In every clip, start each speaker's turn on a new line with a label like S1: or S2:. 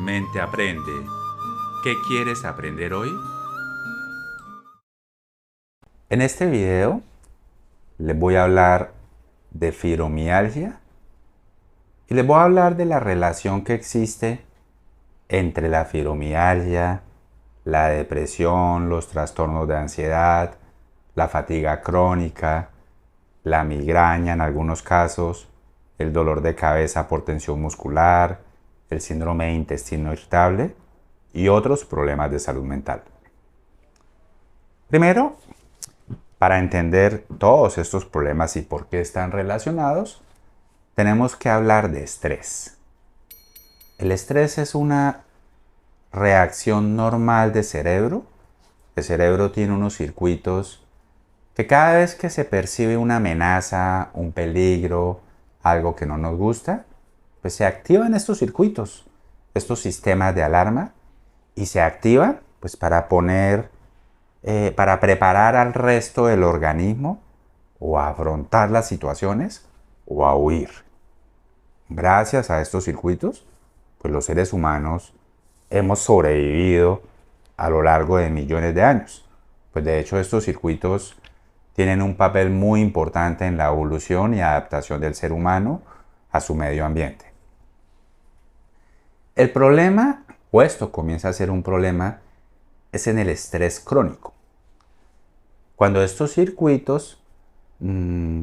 S1: Mente Aprende. ¿Qué quieres aprender hoy?
S2: En este video les voy a hablar de fibromialgia y les voy a hablar de la relación que existe entre la fibromialgia, la depresión, los trastornos de ansiedad, la fatiga crónica, la migraña en algunos casos, el dolor de cabeza por tensión muscular, el síndrome de intestino irritable y otros problemas de salud mental. Primero, para entender todos estos problemas y por qué están relacionados, tenemos que hablar de estrés. El estrés es una reacción normal del cerebro. El cerebro tiene unos circuitos que cada vez que se percibe una amenaza, un peligro, algo que no nos gusta, pues se activan estos circuitos, estos sistemas de alarma, y se activan pues para preparar al resto del organismo o a afrontar las situaciones o a huir. Gracias a estos circuitos, pues los seres humanos hemos sobrevivido a lo largo de millones de años. Pues de hecho estos circuitos tienen un papel muy importante en la evolución y adaptación del ser humano a su medio ambiente. El problema, o esto comienza a ser un problema, es en el estrés crónico. Cuando estos circuitos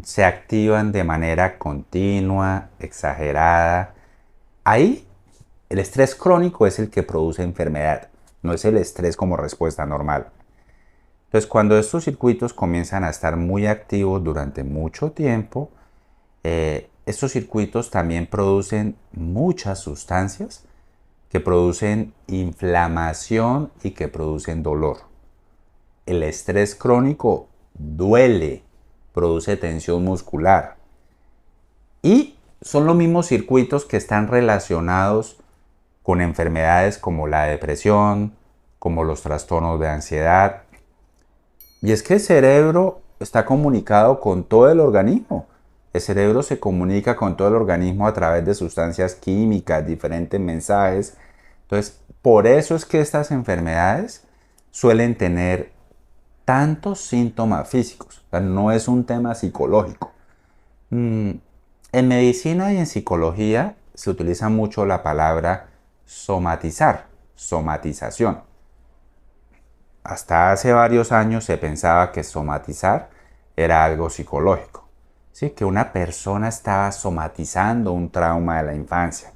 S2: se activan de manera continua, exagerada, ahí el estrés crónico es el que produce enfermedad, no es el estrés como respuesta normal. Entonces, cuando estos circuitos comienzan a estar muy activos durante mucho tiempo, estos circuitos también producen muchas sustancias que producen inflamación y que producen dolor. El estrés crónico duele, produce tensión muscular. Y son los mismos circuitos que están relacionados con enfermedades como la depresión, como los trastornos de ansiedad. Y es que el cerebro está comunicado con todo el organismo. El cerebro se comunica con todo el organismo a través de sustancias químicas, diferentes mensajes. Entonces, por eso es que estas enfermedades suelen tener tantos síntomas físicos. O sea, no es un tema psicológico. En medicina y en psicología se utiliza mucho la palabra somatizar, somatización. Hasta hace varios años se pensaba que somatizar era algo psicológico. ¿Sí? Que una persona estaba somatizando un trauma de la infancia,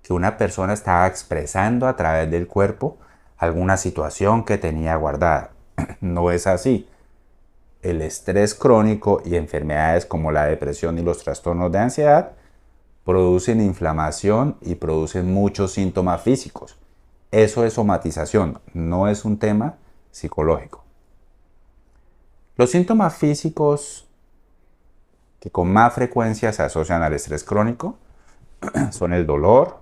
S2: que una persona estaba expresando a través del cuerpo alguna situación que tenía guardada. No es así. El estrés crónico y enfermedades como la depresión y los trastornos de ansiedad producen inflamación y producen muchos síntomas físicos. Eso es somatización, no es un tema psicológico. Los síntomas físicos que con más frecuencia se asocian al estrés crónico son el dolor,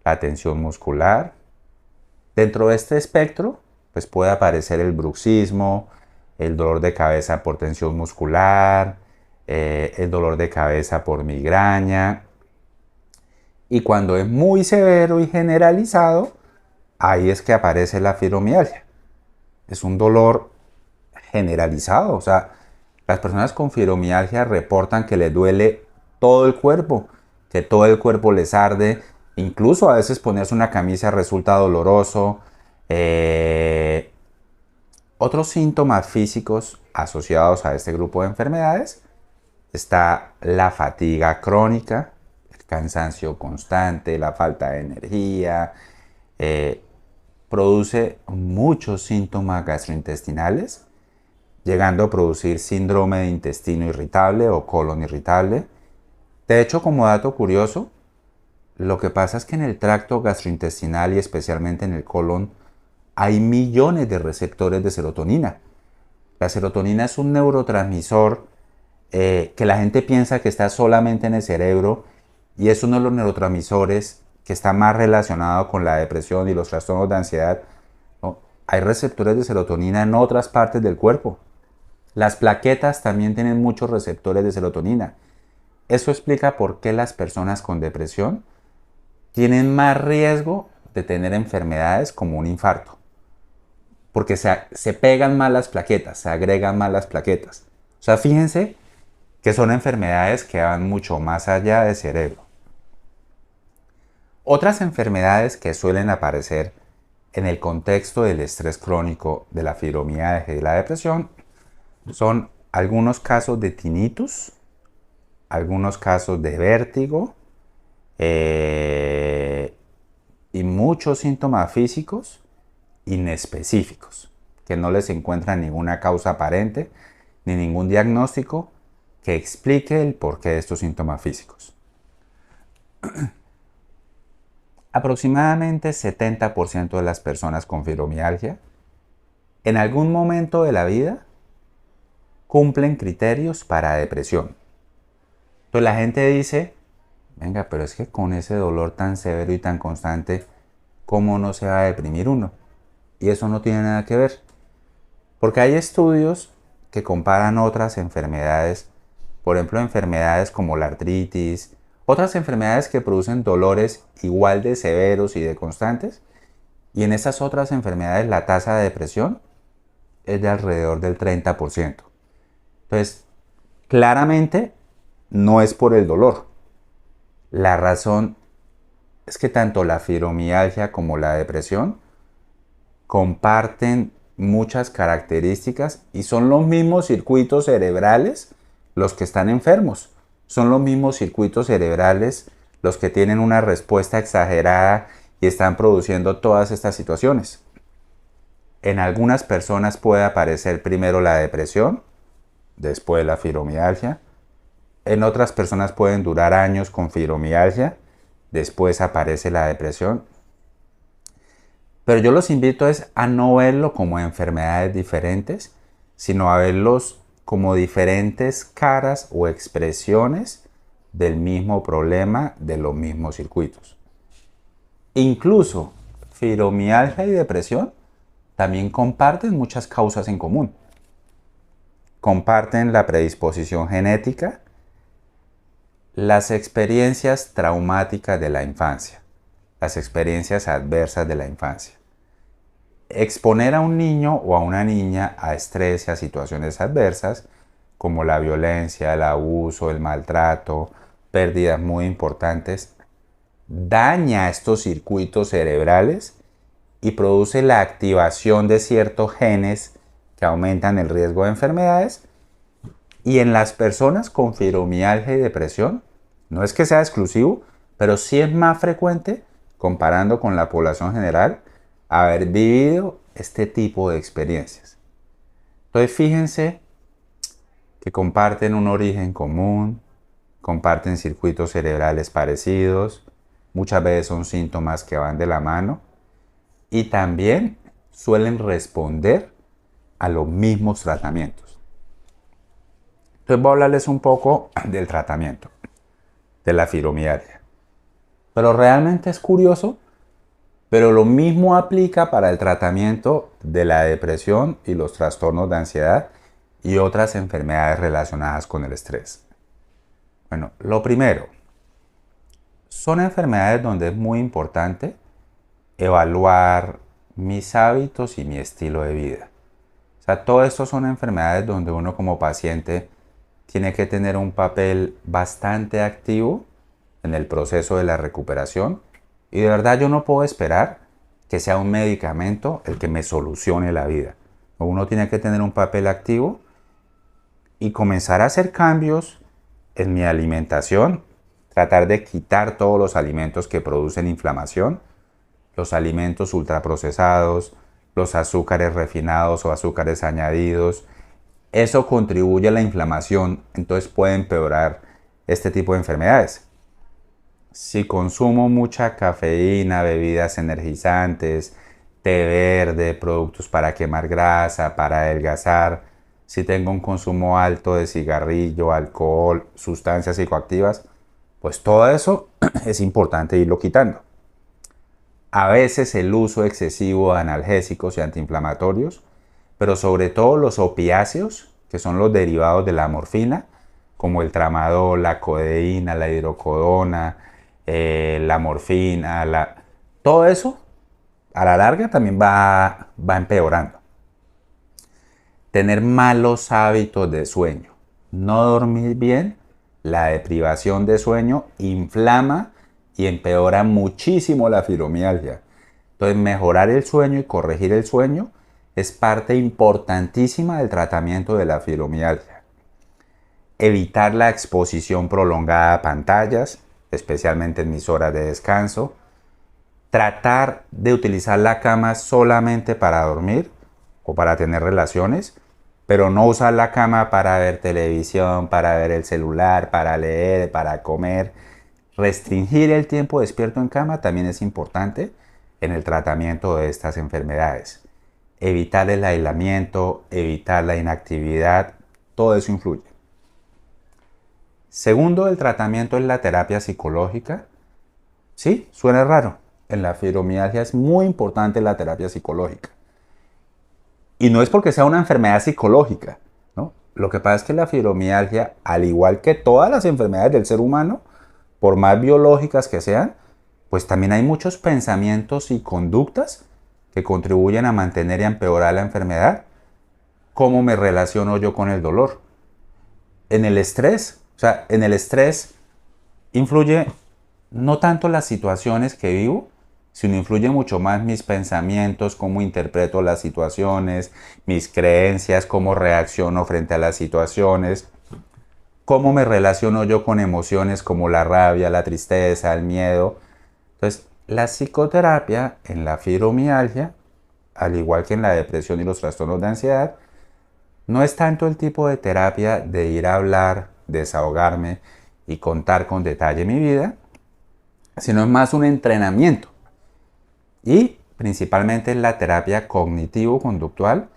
S2: la tensión muscular. Dentro de este espectro, pues puede aparecer el bruxismo, el dolor de cabeza por tensión muscular, el dolor de cabeza por migraña. Y cuando es muy severo y generalizado, ahí es que aparece la fibromialgia. Es un dolor generalizado, o sea, las personas con fibromialgia reportan que les duele todo el cuerpo, que todo el cuerpo les arde, incluso a veces ponerse una camisa resulta doloroso. Otros síntomas físicos asociados a este grupo de enfermedades está la fatiga crónica, el cansancio constante, la falta de energía, produce muchos síntomas gastrointestinales, llegando a producir síndrome de intestino irritable o colon irritable. De hecho, como dato curioso, lo que pasa es que en el tracto gastrointestinal y especialmente en el colon hay millones de receptores de serotonina. La serotonina es un neurotransmisor que la gente piensa que está solamente en el cerebro y es uno de los neurotransmisores que está más relacionado con la depresión y los trastornos de ansiedad. ¿No? Hay receptores de serotonina en otras partes del cuerpo. Las plaquetas también tienen muchos receptores de serotonina. Eso explica por qué las personas con depresión tienen más riesgo de tener enfermedades como un infarto, porque se pegan mal las plaquetas, se agregan mal las plaquetas. O sea, fíjense que son enfermedades que van mucho más allá del cerebro. Otras enfermedades que suelen aparecer en el contexto del estrés crónico, de la fibromialgia y de la depresión son algunos casos de tinnitus, algunos casos de vértigo y muchos síntomas físicos inespecíficos que no les encuentran ninguna causa aparente ni ningún diagnóstico que explique el porqué de estos síntomas físicos. Aproximadamente 70% de las personas con fibromialgia en algún momento de la vida cumplen criterios para depresión. Entonces la gente dice, venga, pero es que con ese dolor tan severo y tan constante, ¿cómo no se va a deprimir uno? Y eso no tiene nada que ver. Porque hay estudios que comparan otras enfermedades, por ejemplo, enfermedades como la artritis, otras enfermedades que producen dolores igual de severos y de constantes, y en esas otras enfermedades la tasa de depresión es de alrededor del 30%. Entonces, claramente no es por el dolor. La razón es que tanto la fibromialgia como la depresión comparten muchas características y son los mismos circuitos cerebrales los que están enfermos. Son los mismos circuitos cerebrales los que tienen una respuesta exagerada y están produciendo todas estas situaciones. En algunas personas puede aparecer primero la depresión, después la fibromialgia. En otras personas pueden durar años con fibromialgia, después aparece la depresión. Pero yo los invito a no verlo como enfermedades diferentes, sino a verlos como diferentes caras o expresiones del mismo problema, de los mismos circuitos. Incluso fibromialgia y depresión también comparten muchas causas en común. Comparten la predisposición genética, las experiencias traumáticas de la infancia, las experiencias adversas de la infancia. Exponer a un niño o a una niña a estrés y a situaciones adversas como la violencia, el abuso, el maltrato, pérdidas muy importantes, daña estos circuitos cerebrales y produce la activación de ciertos genes que aumentan el riesgo de enfermedades. Y en las personas con fibromialgia y depresión, no es que sea exclusivo, pero sí es más frecuente, comparando con la población general, haber vivido este tipo de experiencias. Entonces fíjense que comparten un origen común, comparten circuitos cerebrales parecidos, muchas veces son síntomas que van de la mano y también suelen responder a los mismos tratamientos. Entonces voy a hablarles un poco del tratamiento de la fibromialgia. Pero realmente es curioso, pero lo mismo aplica para el tratamiento de la depresión y los trastornos de ansiedad y otras enfermedades relacionadas con el estrés. Bueno, lo primero, son enfermedades donde es muy importante evaluar mis hábitos y mi estilo de vida. O sea, todo esto son enfermedades donde uno como paciente tiene que tener un papel bastante activo en el proceso de la recuperación. Y de verdad yo no puedo esperar que sea un medicamento el que me solucione la vida. Uno tiene que tener un papel activo y comenzar a hacer cambios en mi alimentación, tratar de quitar todos los alimentos que producen inflamación, los alimentos ultraprocesados, los azúcares refinados o azúcares añadidos. Eso contribuye a la inflamación, entonces puede empeorar este tipo de enfermedades. Si consumo mucha cafeína, bebidas energizantes, té verde, productos para quemar grasa, para adelgazar, si tengo un consumo alto de cigarrillo, alcohol, sustancias psicoactivas, pues todo eso es importante irlo quitando. A veces el uso excesivo de analgésicos y antiinflamatorios, pero sobre todo los opiáceos, que son los derivados de la morfina, como el tramadol, la codeína, la hidrocodona, la morfina, todo eso a la larga también va empeorando. Tener malos hábitos de sueño. No dormir bien, la deprivación de sueño inflama y empeora muchísimo la fibromialgia. Entonces, mejorar el sueño y corregir el sueño es parte importantísima del tratamiento de la fibromialgia. Evitar la exposición prolongada a pantallas, especialmente en mis horas de descanso. Tratar de utilizar la cama solamente para dormir o para tener relaciones, pero no usar la cama para ver televisión, para ver el celular, para leer, para comer. Restringir el tiempo despierto en cama también es importante en el tratamiento de estas enfermedades. Evitar el aislamiento, evitar la inactividad, todo eso influye. Segundo, el tratamiento es la terapia psicológica. Sí, suena raro. En la fibromialgia es muy importante la terapia psicológica. Y no es porque sea una enfermedad psicológica, ¿no? Lo que pasa es que la fibromialgia, al igual que todas las enfermedades del ser humano, por más biológicas que sean, pues también hay muchos pensamientos y conductas que contribuyen a mantener y a empeorar la enfermedad. ¿Cómo me relaciono yo con el dolor? En el estrés, en el estrés influye no tanto las situaciones que vivo, sino influye mucho más mis pensamientos, cómo interpreto las situaciones, mis creencias, cómo reacciono frente a las situaciones, cómo me relaciono yo con emociones como la rabia, la tristeza, el miedo. Entonces, la psicoterapia en la fibromialgia, al igual que en la depresión y los trastornos de ansiedad, no es tanto el tipo de terapia de ir a hablar, desahogarme y contar con detalle mi vida, sino es más un entrenamiento. Y principalmente la terapia cognitivo-conductual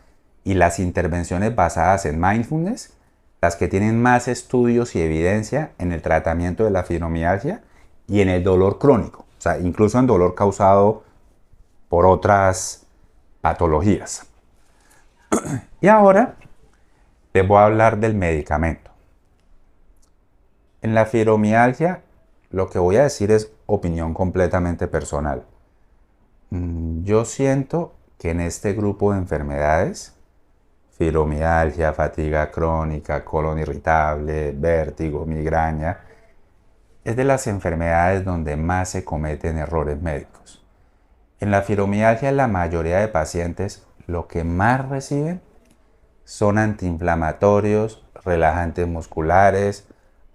S2: y las intervenciones basadas en mindfulness, las que tienen más estudios y evidencia en el tratamiento de la fibromialgia y en el dolor crónico, o sea, incluso en dolor causado por otras patologías. Y ahora les voy a hablar del medicamento. En la fibromialgia, lo que voy a decir es opinión completamente personal. Yo siento que en este grupo de enfermedades, fibromialgia, fatiga crónica, colon irritable, vértigo, migraña, es de las enfermedades donde más se cometen errores médicos. En la fibromialgia, la mayoría de pacientes lo que más reciben son antiinflamatorios, relajantes musculares,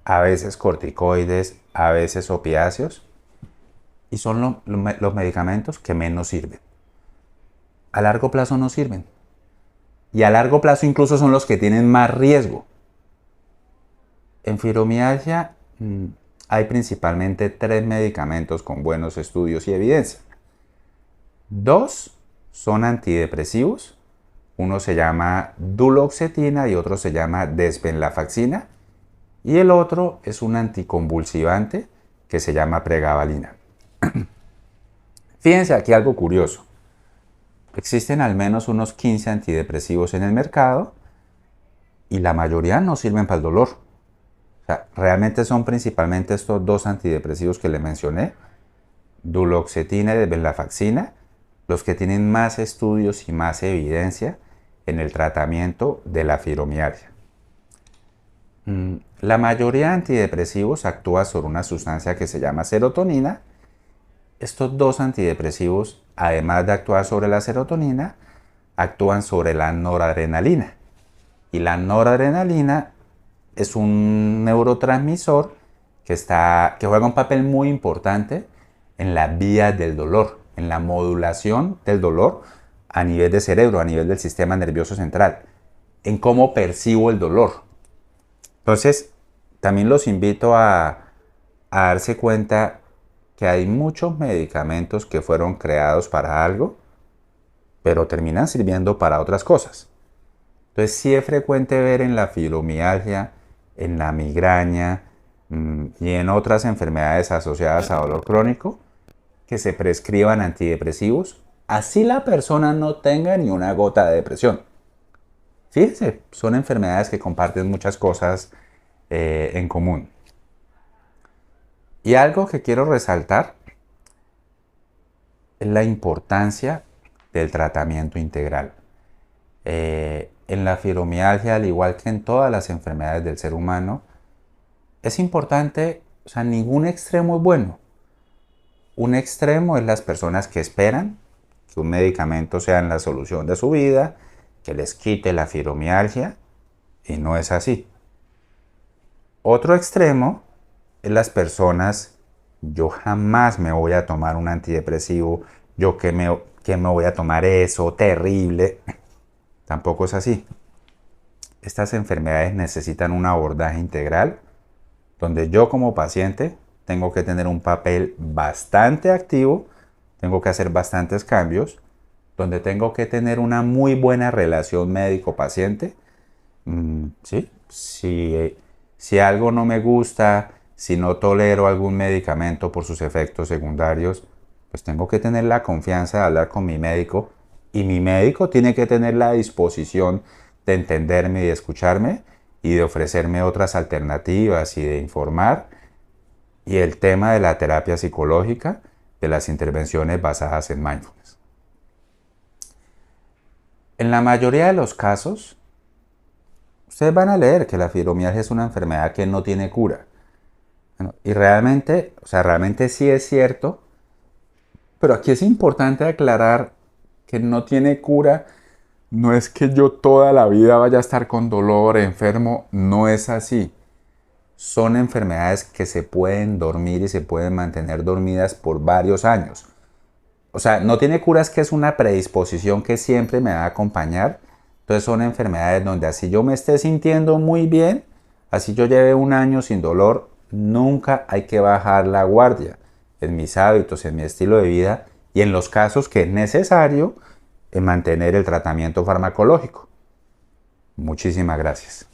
S2: a veces corticoides, a veces opiáceos, y son los medicamentos que menos sirven. A largo plazo no sirven. Y a largo plazo incluso son los que tienen más riesgo. En fibromialgia hay principalmente 3 medicamentos con buenos estudios y evidencia. 2 son antidepresivos. Uno se llama duloxetina y otro se llama desvenlafaxina. Y el otro es un anticonvulsivante que se llama pregabalina. Fíjense aquí algo curioso. Existen al menos unos 15 antidepresivos en el mercado y la mayoría no sirven para el dolor. O sea, realmente son principalmente estos 2 antidepresivos que le mencioné, duloxetina y desvenlafaxina, los que tienen más estudios y más evidencia en el tratamiento de la fibromialgia. La mayoría de antidepresivos actúa sobre una sustancia que se llama serotonina. Estos 2 antidepresivos, además de actuar sobre la serotonina, actúan sobre la noradrenalina. Y la noradrenalina es un neurotransmisor que juega un papel muy importante en la vía del dolor, en la modulación del dolor a nivel de cerebro, a nivel del sistema nervioso central, en cómo percibo el dolor. Entonces, también los invito a darse cuenta que hay muchos medicamentos que fueron creados para algo, pero terminan sirviendo para otras cosas. Entonces sí es frecuente ver en la fibromialgia, en la migraña y en otras enfermedades asociadas a dolor crónico que se prescriban antidepresivos, así la persona no tenga ni una gota de depresión. Fíjense, son enfermedades que comparten muchas cosas en común. Y algo que quiero resaltar es la importancia del tratamiento integral. En la fibromialgia, al igual que en todas las enfermedades del ser humano, es importante, o sea, ningún extremo es bueno. Un extremo es las personas que esperan que un medicamento sea la solución de su vida, que les quite la fibromialgia, y no es así. Otro extremo es las personas, yo jamás me voy a tomar un antidepresivo, yo que me voy a tomar eso, terrible. Tampoco es así. Estas enfermedades necesitan un abordaje integral, donde yo como paciente tengo que tener un papel bastante activo, tengo que hacer bastantes cambios, donde tengo que tener una muy buena relación médico-paciente. ¿Sí? Si algo no me gusta, si no tolero algún medicamento por sus efectos secundarios, pues tengo que tener la confianza de hablar con mi médico, y mi médico tiene que tener la disposición de entenderme y de escucharme y de ofrecerme otras alternativas y de informar. Y el tema de la terapia psicológica, de las intervenciones basadas en mindfulness. En la mayoría de los casos, ustedes van a leer que la fibromialgia es una enfermedad que no tiene cura. Bueno, y realmente, o sea, realmente sí es cierto, pero aquí es importante aclarar que no tiene cura. No es que yo toda la vida vaya a estar con dolor, enfermo, no es así. Son enfermedades que se pueden dormir y se pueden mantener dormidas por varios años. O sea, no tiene cura, es que es una predisposición que siempre me va a acompañar. Entonces son enfermedades donde así yo me esté sintiendo muy bien, así yo lleve un año sin dolor, nunca hay que bajar la guardia en mis hábitos, en mi estilo de vida y en los casos que es necesario mantener el tratamiento farmacológico. Muchísimas gracias.